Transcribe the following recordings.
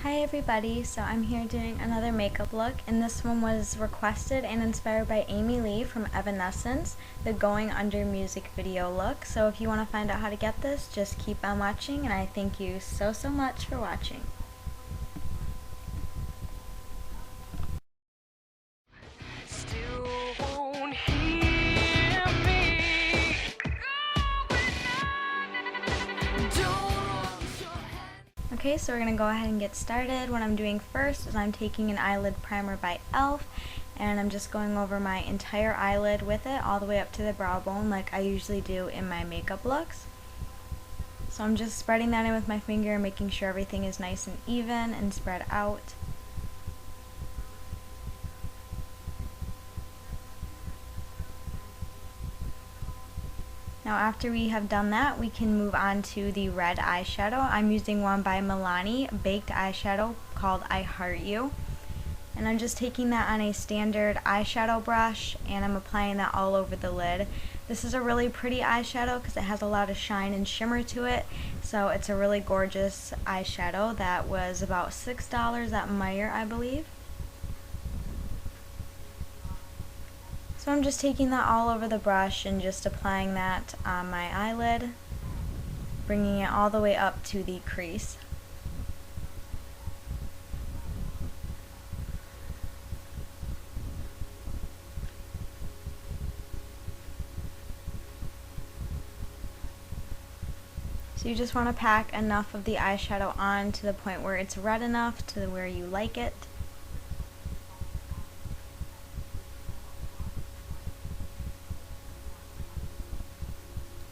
Hi everybody, so I'm here doing another makeup look, and this one was requested and inspired by Amy Lee from Evanescence, the Going Under music video look. So if you want to find out how to get this, just keep on watching, and I thank you so much for watching. Okay, so we're going to go ahead and get started. What I'm doing first is I'm taking an eyelid primer by e.l.f. and I'm just going over my entire eyelid with it all the way up to the brow bone like I usually do in my makeup looks. So I'm just spreading that in with my finger and making sure everything is nice and even and spread out. Now after we have done that, we can move on to the red eyeshadow. I'm using one by Milani, baked eyeshadow called I Heart You. And I'm just taking that on a standard eyeshadow brush and I'm applying that all over the lid. This is a really pretty eyeshadow because it has a lot of shine and shimmer to it. So it's a really gorgeous eyeshadow that was about $6 at Meijer, I believe. So I'm just taking that all over the brush and just applying that on my eyelid, bringing it all the way up to the crease. So you just want to pack enough of the eyeshadow on to the point where it's red enough to where you like it.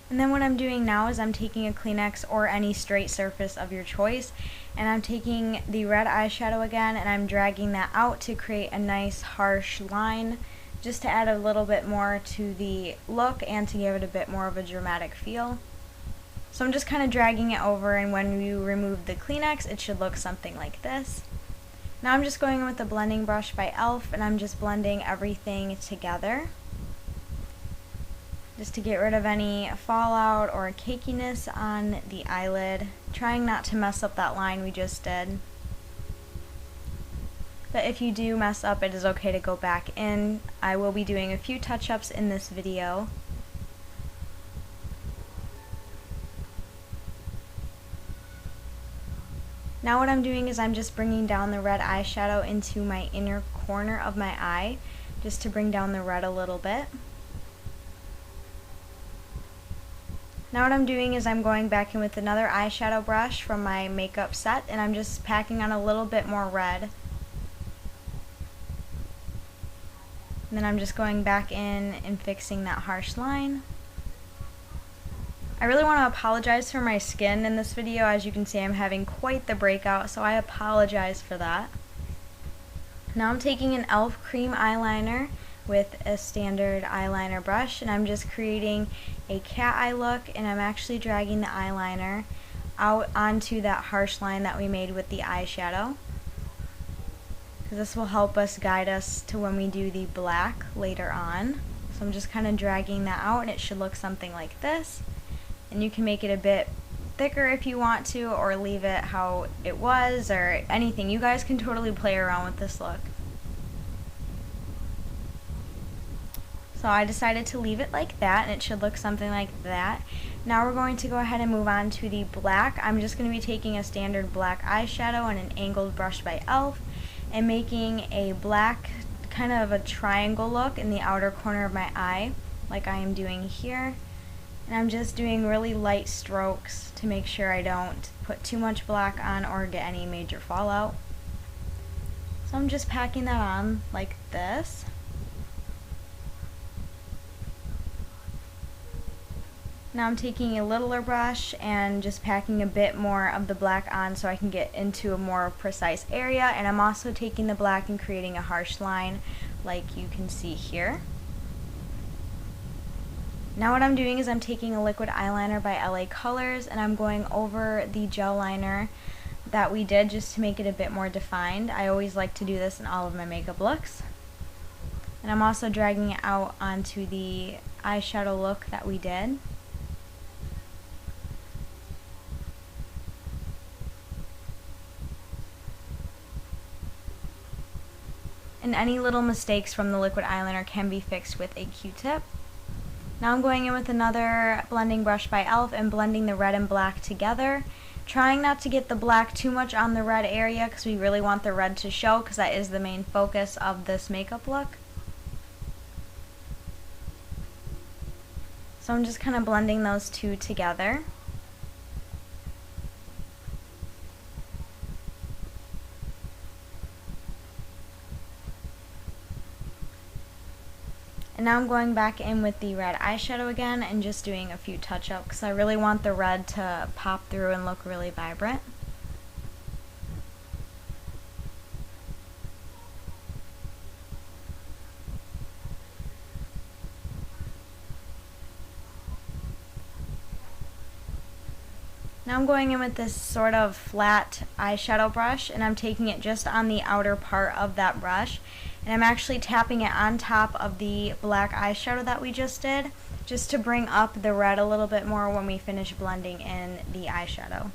And then what I'm doing now is I'm taking a Kleenex or any straight surface of your choice, and I'm taking the red eyeshadow again and I'm dragging that out to create a nice harsh line, just to add a little bit more to the look and to give it a bit more of a dramatic feel. So I'm just kind of dragging it over, and when you remove the Kleenex it should look something like this. Now I'm just going in with the blending brush by e.l.f. and I'm just blending everything together, just to get rid of any fallout or cakiness on the eyelid, trying not to mess up that line we just did. But if you do mess up, it is okay to go back in. I will be doing a few touch-ups in this video. Now what I'm doing is I'm just bringing down the red eyeshadow into my inner corner of my eye, just to bring down the red a little bit. Now what I'm doing is I'm going back in with another eyeshadow brush from my makeup set, and I'm just packing on a little bit more red. And then I'm just going back in and fixing that harsh line. I really want to apologize for my skin in this video. As you can see, I'm having quite the breakout, so I apologize for that. Now I'm taking an e.l.f. cream eyeliner with a standard eyeliner brush, and I'm just creating a cat eye look, and I'm actually dragging the eyeliner out onto that harsh line that we made with the eyeshadow, because this will help us guide us to when we do the black later on. So I'm just kind of dragging that out, and it should look something like this. And you can make it a bit thicker if you want to, or leave it how it was, or anything. You guys can totally play around with this look. So I decided to leave it like that, and it should look something like that. Now we're going to go ahead and move on to the black. I'm just going to be taking a standard black eyeshadow and an angled brush by e.l.f. and making a black, kind of a triangle look in the outer corner of my eye, like I am doing here. And I'm just doing really light strokes to make sure I don't put too much black on or get any major fallout. So I'm just packing that on like this. Now I'm taking a littler brush and just packing a bit more of the black on so I can get into a more precise area, and I'm also taking the black and creating a harsh line like you can see here. Now what I'm doing is I'm taking a liquid eyeliner by LA Colors, and I'm going over the gel liner that we did just to make it a bit more defined. I always like to do this in all of my makeup looks. And I'm also dragging it out onto the eyeshadow look that we did. and any little mistakes from the liquid eyeliner can be fixed with a Q-tip. Now I'm going in with another blending brush by e.l.f. and blending the red and black together. Trying not to get the black too much on the red area because we really want the red to show, because that is the main focus of this makeup look. So I'm just kind of blending those two together. And now I'm going back in with the red eyeshadow again and just doing a few touch-ups because I really want the red to pop through and look really vibrant. Now I'm going in with this sort of flat eyeshadow brush, and I'm taking it just on the outer part of that brush, and I'm actually tapping it on top of the black eyeshadow that we just did, just to bring up the red a little bit more when we finish blending in the eyeshadow.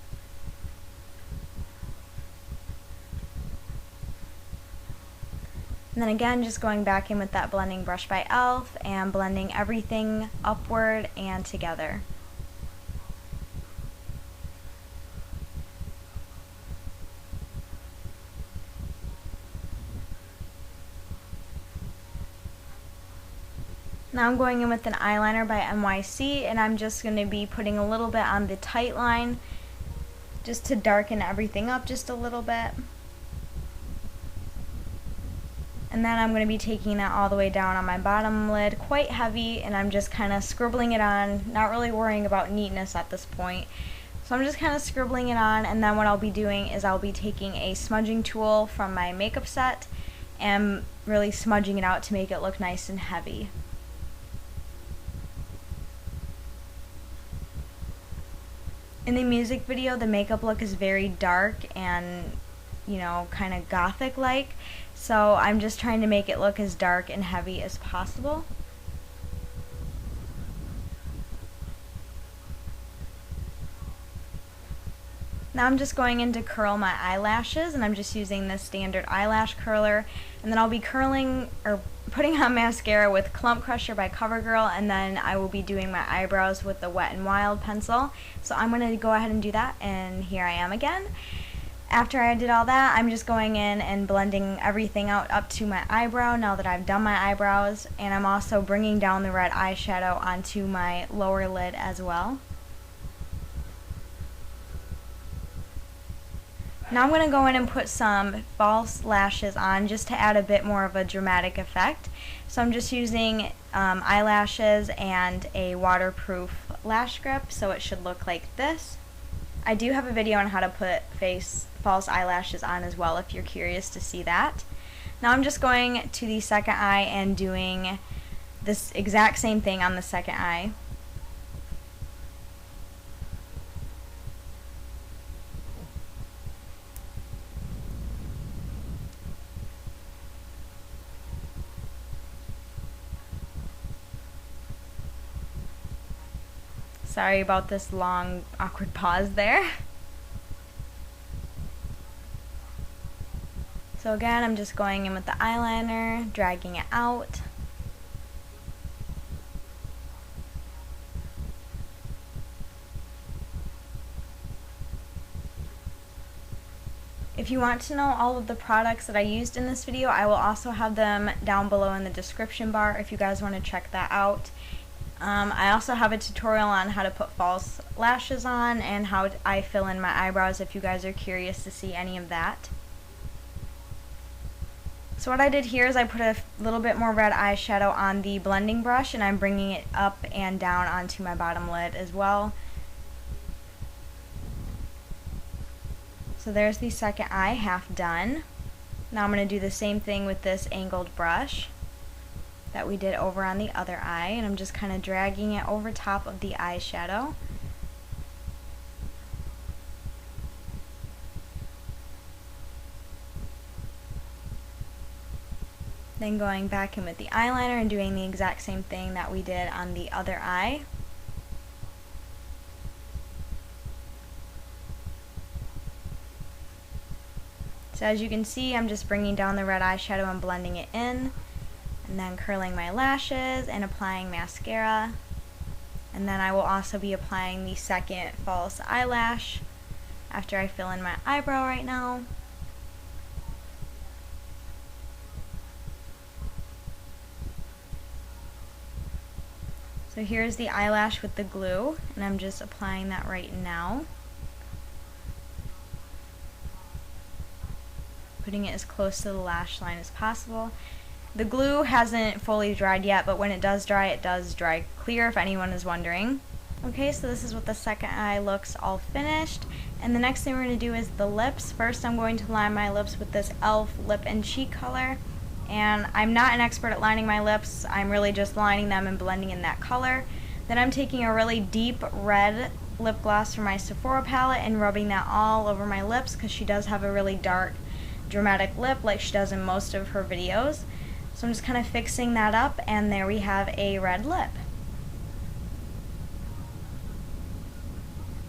And then again, just going back in with that blending brush by e.l.f. and blending everything upward and together. Now I'm going in with an eyeliner by NYC, and I'm just going to be putting a little bit on the tight line just to darken everything up just a little bit. And then I'm going to be taking that all the way down on my bottom lid, quite heavy, and I'm just kind of scribbling it on, not really worrying about neatness at this point. So I'm just kind of scribbling it on, and then what I'll be doing is I'll be taking a smudging tool from my makeup set and really smudging it out to make it look nice and heavy. In the music video, the makeup look is very dark and, you know, kind of gothic-like, so I'm just trying to make it look as dark and heavy as possible. Now I'm just going in to curl my eyelashes, and I'm just using this standard eyelash curler, and then I'll be curling or putting on mascara with Clump Crusher by CoverGirl, and then I will be doing my eyebrows with the Wet n Wild pencil. So I'm going to go ahead and do that, and here I am again. After I did all that, I'm just going in and blending everything out up to my eyebrow now that I've done my eyebrows, and I'm also bringing down the red eyeshadow onto my lower lid as well. Now I'm going to go in and put some false lashes on just to add a bit more of a dramatic effect. So I'm just using eyelashes and a waterproof lash grip, so it should look like this. I do have a video on how to put false eyelashes on as well if you're curious to see that. Now I'm just going to the second eye and doing this exact same thing on the second eye. Sorry about this long, awkward pause there. So again, I'm just going in with the eyeliner, dragging it out. If you want to know all of the products that I used in this video, I will also have them down below in the description bar if you guys want to check that out. I also have a tutorial on how to put false lashes on and how I fill in my eyebrows if you guys are curious to see any of that. So what I did here is I put a little bit more red eyeshadow on the blending brush, and I'm bringing it up and down onto my bottom lid as well. So there's the second eye half done. Now I'm going to do the same thing with this angled brush that we did over on the other eye, and I'm just kind of dragging it over top of the eyeshadow. Then going back in with the eyeliner and doing the exact same thing that we did on the other eye. So as you can see, I'm just bringing down the red eyeshadow and blending it in, and then curling my lashes and applying mascara. And then I will also be applying the second false eyelash after I fill in my eyebrow right now. So here's the eyelash with the glue, and I'm just applying that right now. Putting it as close to the lash line as possible. The glue hasn't fully dried yet, but when it does dry clear, if anyone is wondering. Okay, so this is what the second eye looks all finished. And the next thing we're going to do is the lips. First, I'm going to line my lips with this e.l.f. lip and cheek color. And I'm not an expert at lining my lips. I'm really just lining them and blending in that color. Then I'm taking a really deep red lip gloss from my Sephora palette and rubbing that all over my lips because she does have a really dark, dramatic lip like she does in most of her videos. So I'm just kind of fixing that up, and there we have a red lip.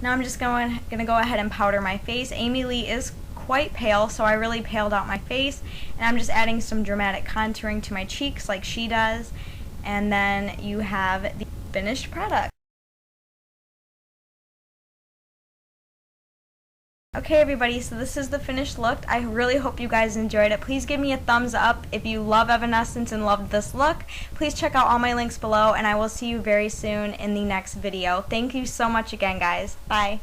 Now I'm just going to go ahead and powder my face. Amy Lee is quite pale, so I really paled out my face, and I'm just adding some dramatic contouring to my cheeks like she does, and then you have the finished product. Okay everybody, so this is the finished look. I really hope you guys enjoyed it. Please give me a thumbs up if you love Evanescence and loved this look. Please check out all my links below, and I will see you very soon in the next video. Thank you so much again, guys. Bye.